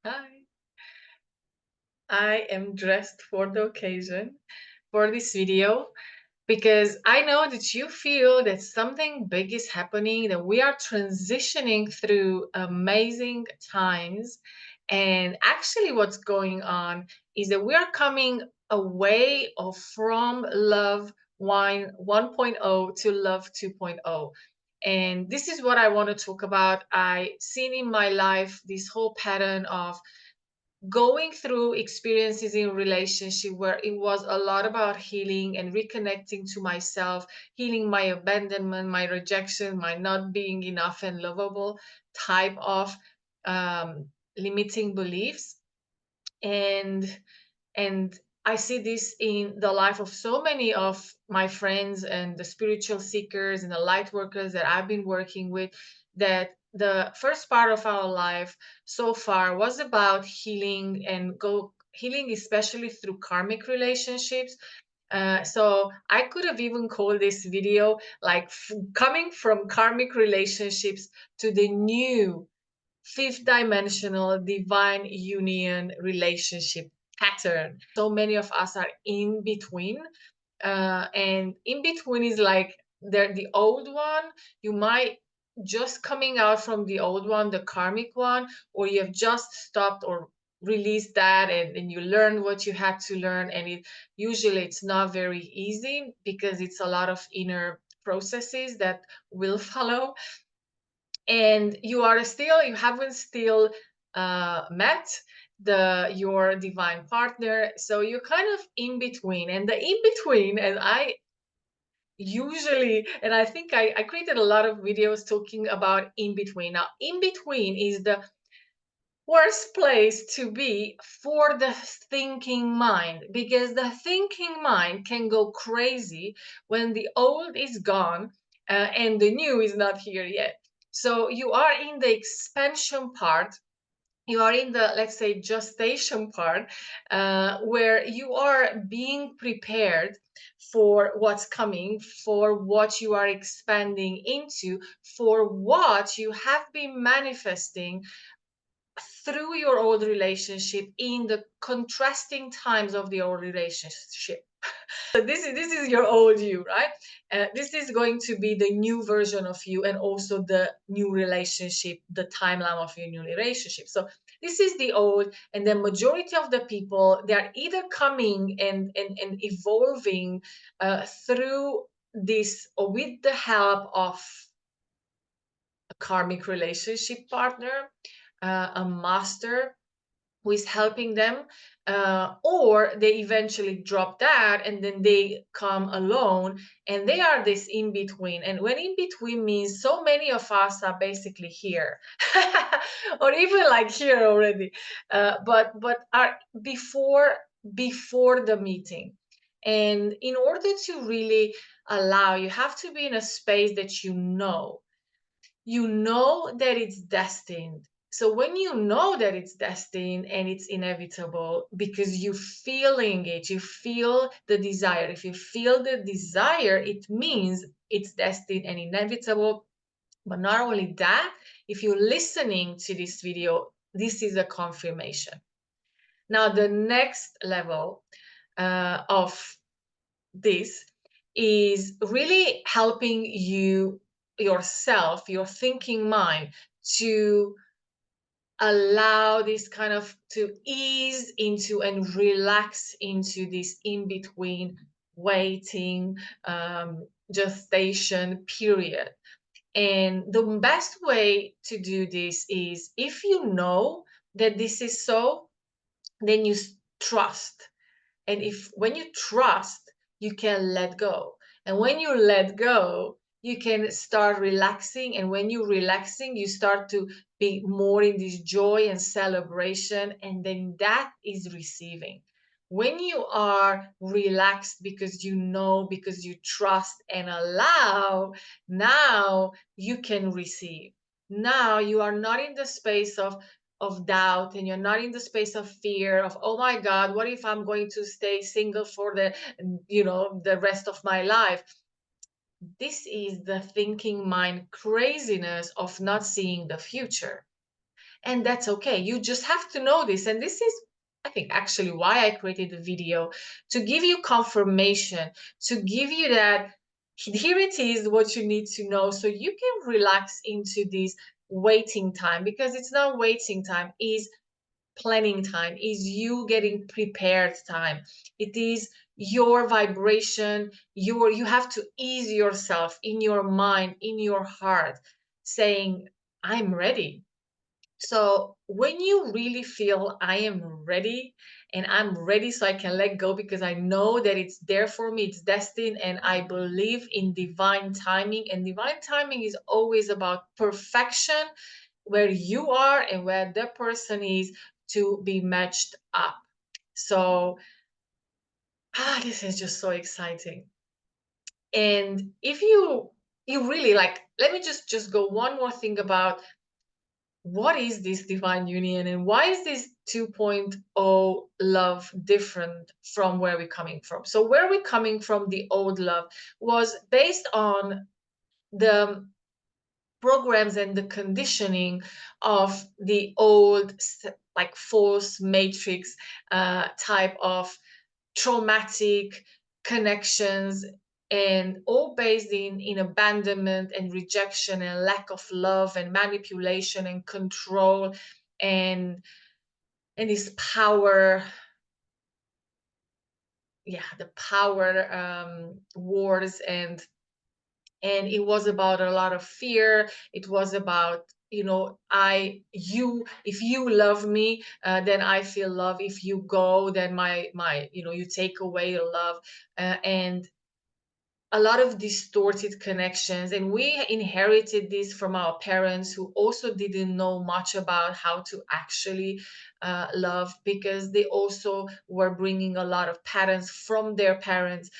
Hi. I am dressed for the occasion for this video because I know that you feel that something big is happening, that we are transitioning through amazing times. And actually, what's going on is that we are coming away from love 1.0 to love 2.0. And this is what I want to talk about. I seen in my life this whole pattern of going through experiences in relationship where it was a lot about healing and reconnecting to myself, healing my abandonment, my rejection, my not being enough and lovable type of limiting beliefs. And and I see this in the life of so many of my friends and the spiritual seekers and the light workers that I've been working with, that the first part of our life so far was about healing and go healing, especially through karmic relationships. So I could have even called this video like coming from karmic relationships to the new fifth dimensional divine union relationship pattern. So many of us are in between, and in between is like the old one. You might just coming out from the old one, the karmic one, or you have just stopped or released that, and you learned what you had to learn. And it usually it's not very easy because it's a lot of inner processes that will follow, and you haven't still met the your divine partner, so you're kind of in between. And the in between, and I usually, and I think I created a lot of videos talking about in between. Now in between is the worst place to be for the thinking mind, because the thinking mind can go crazy when the old is gone, and the new is not here yet. So you are in the expansion part, you are in the, let's say, gestation part, where you are being prepared for what's coming, for what you are expanding into, for what you have been manifesting through your old relationship in the contrasting times of the old relationship. So this is your old you, right? This is going to be the new version of you, and also the new relationship, the timeline of your new relationship. So this is the old, and the majority of the people, they're either coming and evolving through this, or with the help of a karmic relationship partner, a master who is helping them, or they eventually drop that and then they come alone, and they are this in between. And when in between means, so many of us are basically here, or even like here already, but are before the meeting. And in order to really allow, you have to be in a space that you know that it's destined. So when you know that it's destined and it's inevitable, because you feeling it, you feel the desire. If you feel the desire, it means it's destined and inevitable. But not only that, if you're listening to this video, this is a confirmation. Now, the next level of this is really helping you yourself, your thinking mind, to allow this kind of to ease into and relax into this in between waiting, gestation period. And the best way to do this is, if you know that this is so, then you trust. And if when you trust, you can let go. And when you let go, you can start relaxing. And when you're relaxing, you start to be more in this joy and celebration. And then that is receiving. When you are relaxed because you know, because you trust and allow, now you can receive. Now you are not in the space of doubt, and you're not in the space of fear of, oh my god, what if I'm going to stay single for the rest of my life. This is the thinking mind craziness of not seeing the future. And that's okay. You just have to know this. And this is, I think, actually why I created the video, to give you confirmation, to give you that here it is what you need to know, so you can relax into this waiting time, because it's not waiting time, is planning time, is you getting prepared time. It is your vibration, you have to ease yourself in your mind, in your heart, saying, I'm ready. So when you really feel I am ready, and I'm ready so I can let go, because I know that it's there for me, it's destined, and I believe in divine timing. And divine timing is always about perfection, where you are and where the person is, to be matched up. So this is just so exciting. And if you really like, let me just go one more thing about what is this divine union, and why is this 2.0 love different from where we're coming from. So where we're coming from, the old love was based on the programs and the conditioning of the old, like false matrix type of traumatic connections, and all based in abandonment and rejection and lack of love and manipulation and control, and this power, yeah, the power wars. And it was about a lot of fear. It was about, if you love me, then I feel love. If you go, then my you take away the love. And a lot of distorted connections, and we inherited this from our parents, who also didn't know much about how to actually love, because they also were bringing a lot of patterns from their parents,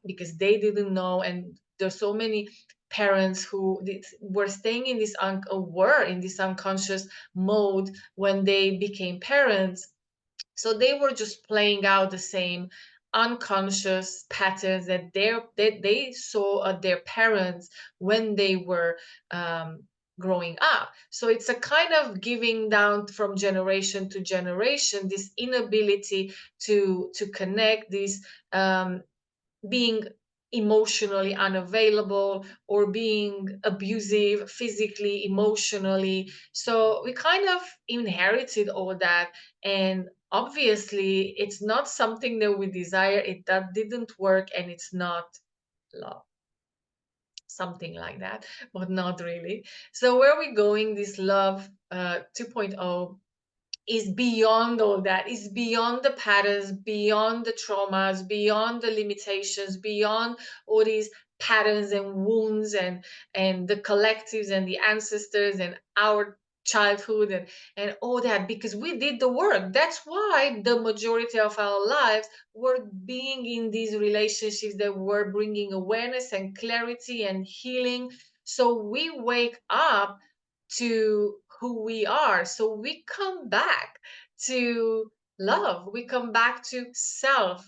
because they didn't know. And there's so many parents who were staying in this were in this unconscious mode when they became parents. So they were just playing out the same unconscious patterns that they saw at their parents when they were um, growing up. So it's a kind of giving down from generation to generation, this inability to connect, this being emotionally unavailable, or being abusive physically, emotionally. So we kind of inherited all that. And obviously, it's not something that we desire. That didn't work, and it's not love. Something like that, but not really. So where are we going? This love 2.0 is beyond all that, is beyond the patterns, beyond the traumas, beyond the limitations, beyond all these patterns and wounds, and the collectives and the ancestors and our childhood, and all that, because we did the work. That's why the majority of our lives were being in these relationships that were bringing awareness and clarity and healing. So we wake up to who we are. So we come back to love. We come back to self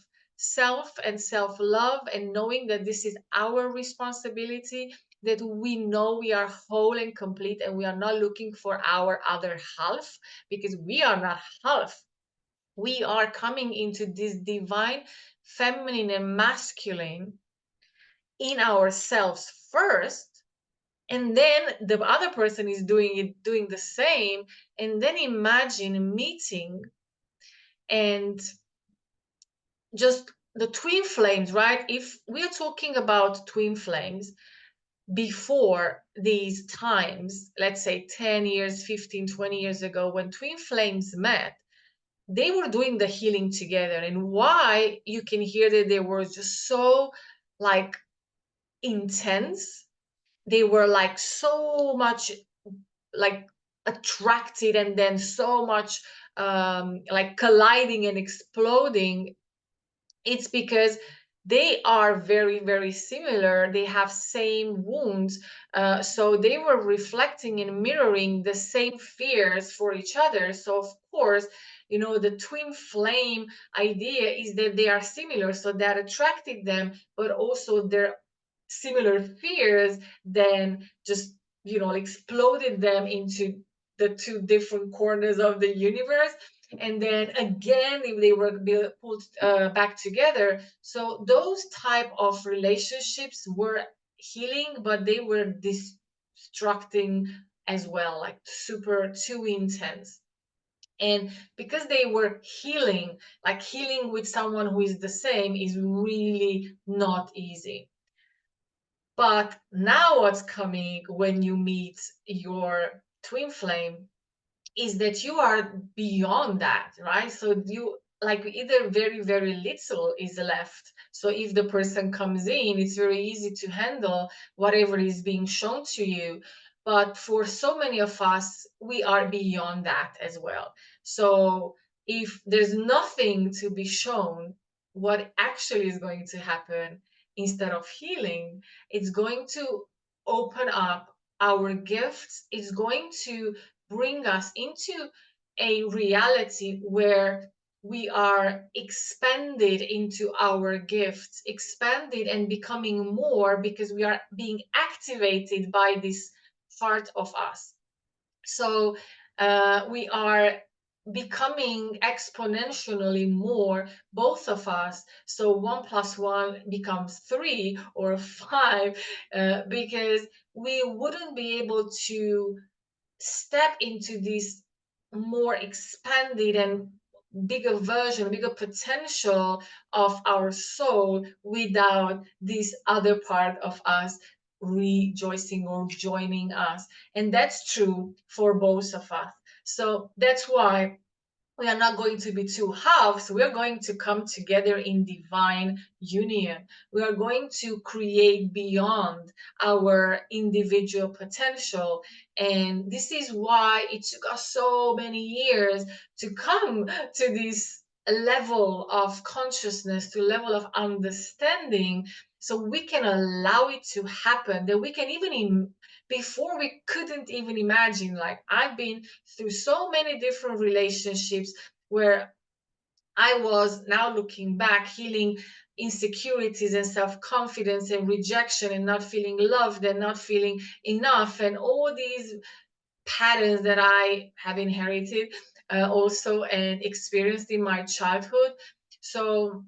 and self love, and knowing that this is our responsibility, that we know we are whole and complete, and we are not looking for our other half, because we are not half. We are coming into this divine feminine and masculine in ourselves first, and then the other person is doing the same. And then imagine meeting, and just the twin flames, right? If we are talking about twin flames before these times, let's say 10 years, 15, 20 years ago, when twin flames met, they were doing the healing together. And why you can hear that they were just so like intense, they were like so much like attracted, and then so much like colliding and exploding. It's because they are very, very similar. They have same wounds. So they were reflecting and mirroring the same fears for each other. So of course, the twin flame idea is that they are similar, so that attracted them, but also their similar fears then just exploded them into the two different corners of the universe, and then again they were pulled back together. So those type of relationships were healing, but they were destructing as well, like super too intense. And because they were healing, like healing with someone who is the same is really not easy. But now what's coming when you meet your twin flame is that you are beyond that, right? So you, like, either very, very little is left. So if the person comes in, it's very easy to handle whatever is being shown to you. But for so many of us, we are beyond that as well. So if there's nothing to be shown, what actually is going to happen instead of healing, it's going to open up our gifts. It's going to bring us into a reality where we are expanded into our gifts, expanded and becoming more because we are being activated by this part of us. So we are becoming exponentially more, both of us. So 1 + 1 becomes 3 or 5, because we wouldn't be able to step into this more expanded and bigger version, bigger potential of our soul without this other part of us rejoicing or joining us. And that's true for both of us. So that's why we are not going to be two halves. We are going to come together in divine union. We are going to create beyond our individual potential. And this is why it took us so many years to come to this level of consciousness, to level of understanding, so we can allow it to happen, that we can even before we couldn't even imagine. Like, I've been through so many different relationships where I was, now looking back, healing insecurities and self-confidence and rejection and not feeling loved and not feeling enough, and all these patterns that I have inherited also and experienced in my childhood. So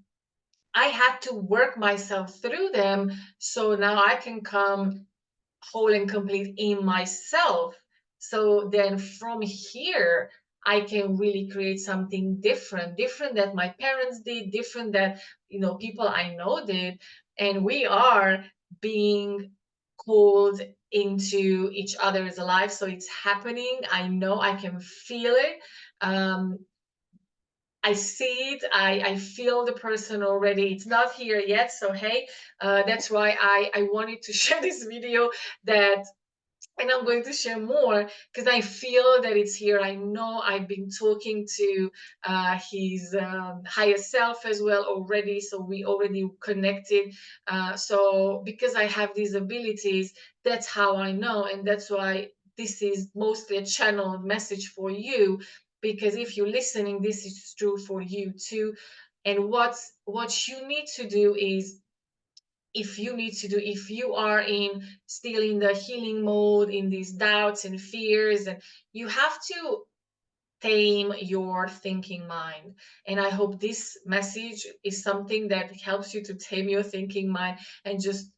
I had to work myself through them, so now I can come whole and complete in myself. So then from here, I can really create something different, different that my parents did, different that, people I know did. And we are being called into each other's life. So it's happening. I know, I can feel it. Um, I see it. I feel the person already. It's not here yet. So, hey, that's why I wanted to share this video, that and I'm going to share more because I feel that it's here. I know I've been talking to his higher self as well already, so we already connected. So because I have these abilities, that's how I know, and that's why this is mostly a channeled message for you. Because if you're listening, this is true for you too. And what you need to do is, if you are in still in the healing mode, in these doubts and fears, and you have to tame your thinking mind. And I hope this message is something that helps you to tame your thinking mind and just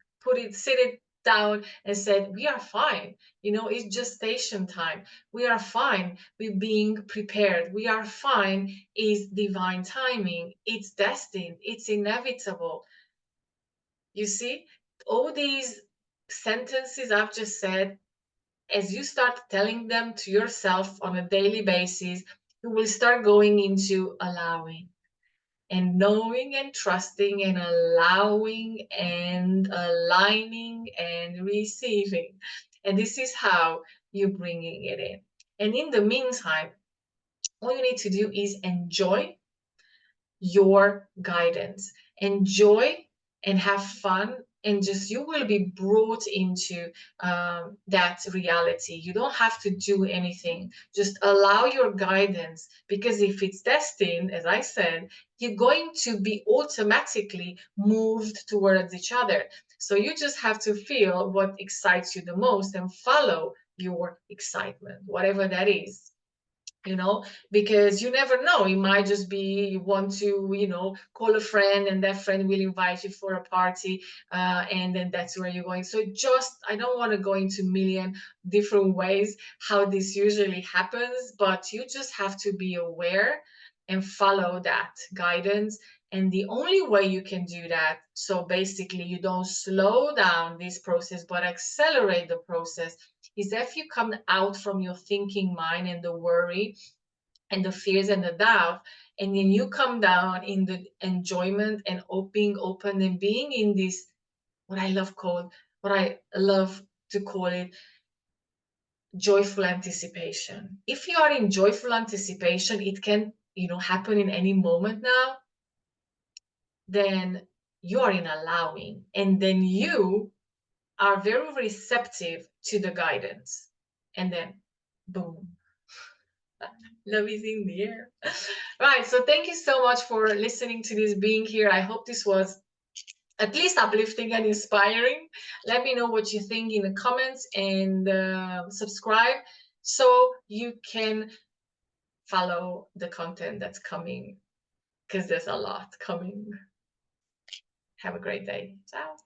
sit it down and said, we are fine. It's just station time. We are fine. We're being prepared. We are fine is divine timing. It's destined. It's inevitable. You see, all these sentences I've just said, as you start telling them to yourself on a daily basis, you will start going into allowing and knowing and trusting and allowing and aligning and receiving. And this is how you're bringing it in. And in the meantime, all you need to do is enjoy your guidance. Enjoy and have fun, and just you will be brought into that reality. You don't have to do anything. Just allow your guidance, because if it's destined, as I said, you're going to be automatically moved towards each other. So you just have to feel what excites you the most and follow your excitement, whatever that is, because you never know. It might just be you want to, call a friend, and that friend will invite you for a party, and then that's where you're going. So just, I don't want to go into million different ways how this usually happens, but you just have to be aware and follow that guidance. And the only way you can do that, so basically you don't slow down this process but accelerate the process, is if you come out from your thinking mind and the worry and the fears and the doubt, and then you come down in the enjoyment and being open and being in this, what I love to call it, joyful anticipation. If you are in joyful anticipation, it can, happen in any moment now, then you are in allowing, and then you are very receptive to the guidance, and then boom, love is in the air. Right, so thank you so much for listening to this, being here. I hope this was at least uplifting and inspiring. Let me know what you think in the comments, and subscribe so you can follow the content that's coming, because there's a lot coming. Have a great day. Ciao.